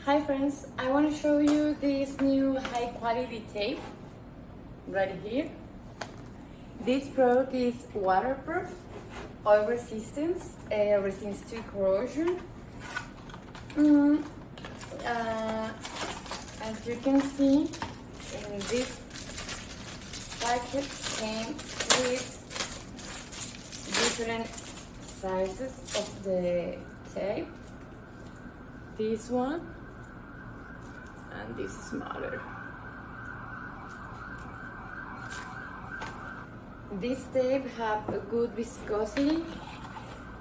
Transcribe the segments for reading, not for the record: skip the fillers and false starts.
Hi friends, I want to show you this new high quality tape right here. This product is waterproof, oil resistant, resistance to corrosion. As you can see, in this packet came with different sizes of the tape. This one and this is smaller. This tape have a good viscosity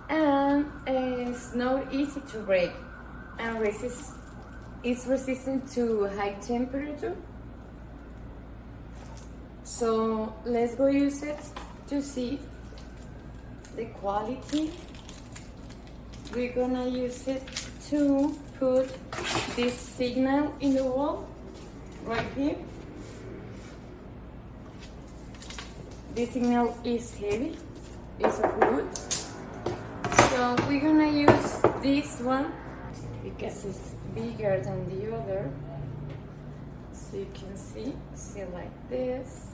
and it's not easy to break and is resistant to high temperature. So let's go use it to see the quality. We're gonna use it to put this signal in the wall right here. This signal is heavy, it's of wood. So we're gonna use this one because it's bigger than the other. So you can see like this.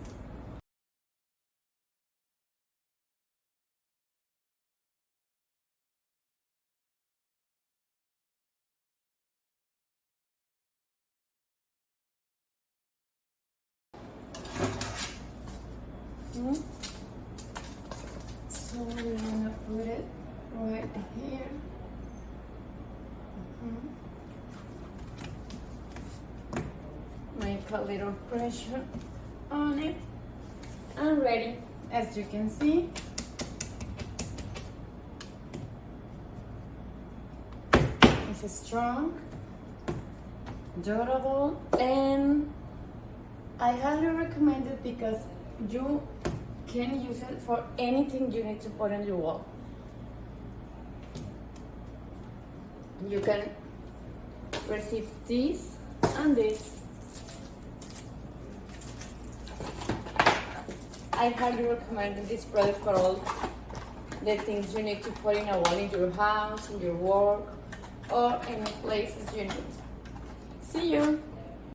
So we're gonna put it right here. Make a little pressure on it and ready. As you can see, it's strong, durable, and I highly recommend it because you can use it for anything you need to put on your wall. You can receive this and this. I highly recommend this product for all the things you need to put in a wall in your house, in your work, or any places you need. See you!